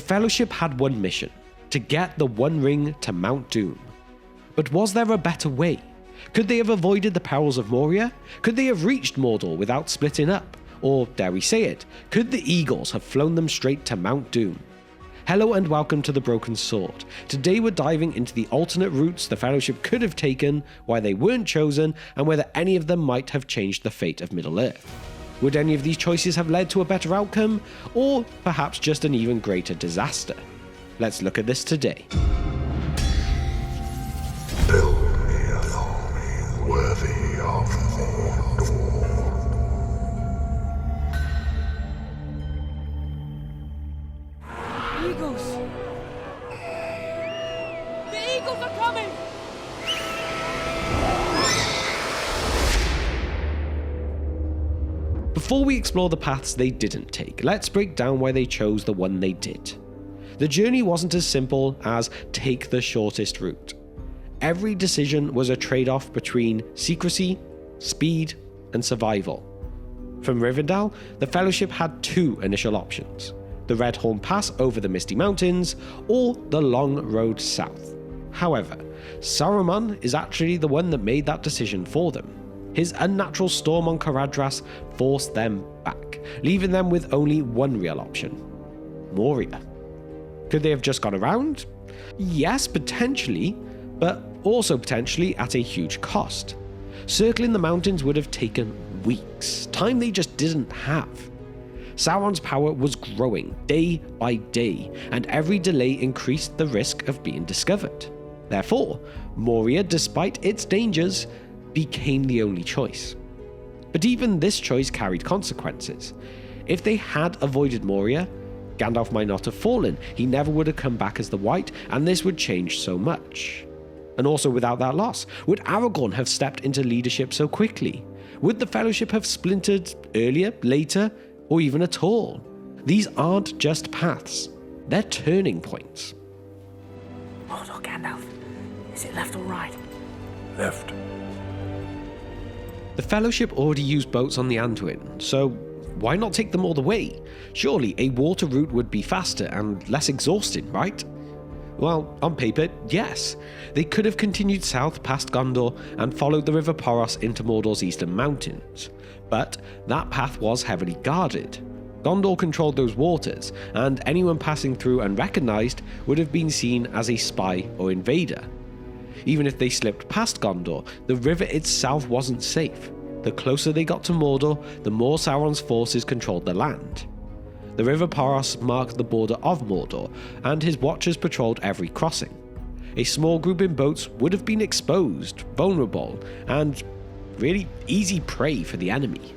Fellowship had one mission: to get the One Ring to Mount Doom. But was there a better way? Could they have avoided the perils of Moria? Could they have reached Mordor without splitting up? Or, dare we say it, could the Eagles have flown them straight to Mount Doom? Hello and welcome to The Broken Sword. Today we're diving into the alternate routes the Fellowship could have taken, why they weren't chosen, and whether any of them might have changed the fate of Middle-earth. Would any of these choices have led to a better outcome, or perhaps just an even greater disaster? Let's look at this today. Build me an army worthy of Mordor. Eagles! The eagles are coming! Before we explore the paths they didn't take, let's break down why they chose the one they did. The journey wasn't as simple as take the shortest route. Every decision was a trade-off between secrecy, speed, and survival. From Rivendell, the Fellowship had two initial options: the Red Horn Pass over the Misty Mountains, or the long road south. However, Saruman is actually the one that made that decision for them. His unnatural storm on Caradhras forced them back, leaving them with only one real option: Moria. Could they have just gone around? Yes, potentially, but also potentially at a huge cost. Circling the mountains would have taken weeks, time they just didn't have. Sauron's power was growing day by day, and every delay increased the risk of being discovered. Therefore, Moria, despite its dangers, became the only choice. But even this choice carried consequences. If they had avoided Moria, Gandalf might not have fallen, he never would have come back as the White, and this would change so much. And also without that loss, would Aragorn have stepped into leadership so quickly? Would the Fellowship have splintered earlier, later, or even at all? These aren't just paths, they're turning points. Mordor, Gandalf. Is it left or right? Left. The Fellowship already used boats on the Anduin, so why not take them all the way? Surely a water route would be faster and less exhausting, right? Well, on paper, yes. They could have continued south past Gondor and followed the River Poros into Mordor's eastern mountains. But that path was heavily guarded. Gondor controlled those waters, and anyone passing through unrecognized would have been seen as a spy or invader. Even if they slipped past Gondor, the river itself wasn't safe. The closer they got to Mordor, the more Sauron's forces controlled the land. The River Poros marked the border of Mordor, and his watchers patrolled every crossing. A small group in boats would have been exposed, vulnerable, and really easy prey for the enemy.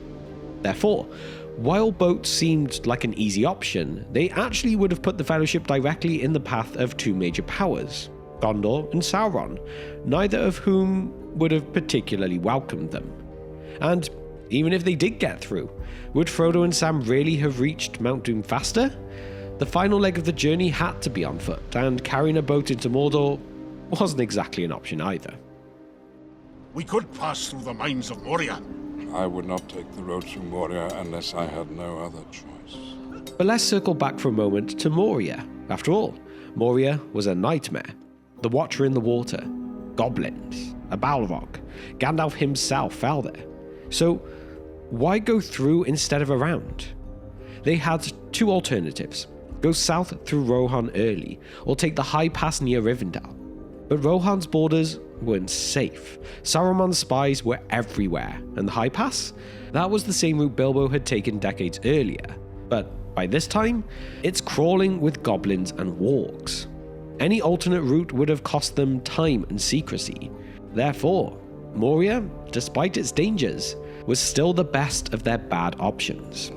Therefore, while boats seemed like an easy option, they actually would have put the Fellowship directly in the path of two major powers, Gondor and Sauron, neither of whom would have particularly welcomed them. And even if they did get through, would Frodo and Sam really have reached Mount Doom faster? The final leg of the journey had to be on foot, and carrying a boat into Mordor wasn't exactly an option either. We could pass through the mines of Moria. I would not take the road through Moria unless I had no other choice. But let's circle back for a moment to Moria. After all, Moria was a nightmare. The Watcher in the water, goblins, a Balrog, Gandalf himself fell there. So why go through instead of around? They had two alternatives: go south through Rohan early, or take the high pass near Rivendell. But Rohan's borders weren't safe. Saruman's spies were everywhere, and the high pass? That was the same route Bilbo had taken decades earlier. But by this time, it's crawling with goblins and wargs. Any alternate route would have cost them time and secrecy. Therefore, Moria, despite its dangers, was still the best of their bad options.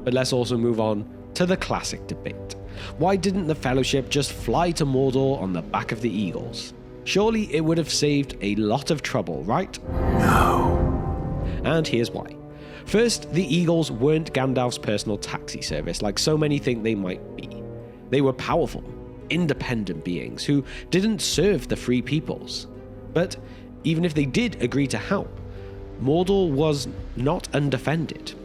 But let's also move on to the classic debate. Why didn't the Fellowship just fly to Mordor on the back of the Eagles? Surely it would have saved a lot of trouble, right? No. And here's why. First, the Eagles weren't Gandalf's personal taxi service like so many think they might be. They were powerful, independent beings who didn't serve the free peoples. But even if they did agree to help, Mordor was not undefended.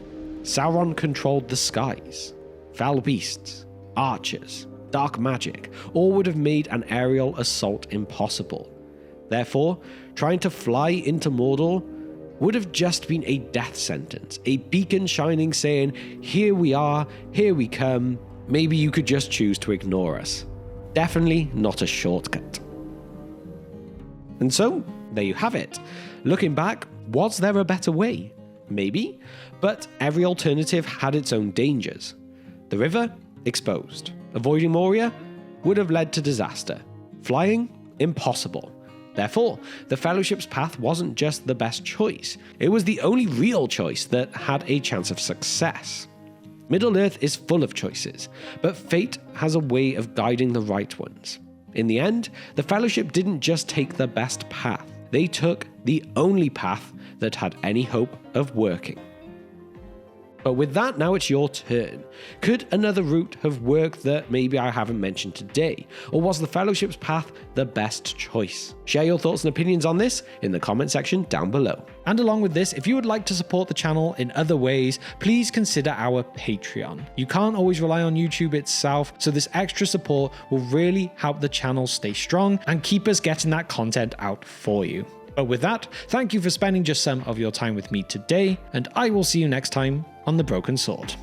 Sauron controlled the skies. Fell beasts, archers, dark magic, all would have made an aerial assault impossible. Therefore, trying to fly into Mordor would have just been a death sentence, a beacon shining saying, here we are, here we come, maybe you could just choose to ignore us. Definitely not a shortcut. And so, there you have it. Looking back, was there a better way? Maybe, but every alternative had its own dangers. The river? Exposed. Avoiding Moria? Would have led to disaster. Flying? Impossible. Therefore, the Fellowship's path wasn't just the best choice, it was the only real choice that had a chance of success. Middle-earth is full of choices, but fate has a way of guiding the right ones. In the end, the Fellowship didn't just take the best path, they took the only path that had any hope of working. But with that, now it's your turn. Could another route have worked that maybe I haven't mentioned today? Or was the Fellowship's path the best choice? Share your thoughts and opinions on this in the comment section down below. And along with this, if you would like to support the channel in other ways, please consider our Patreon. You can't always rely on YouTube itself, so this extra support will really help the channel stay strong and keep us getting that content out for you. But with that, thank you for spending just some of your time with me today, and I will see you next time on The Broken Sword.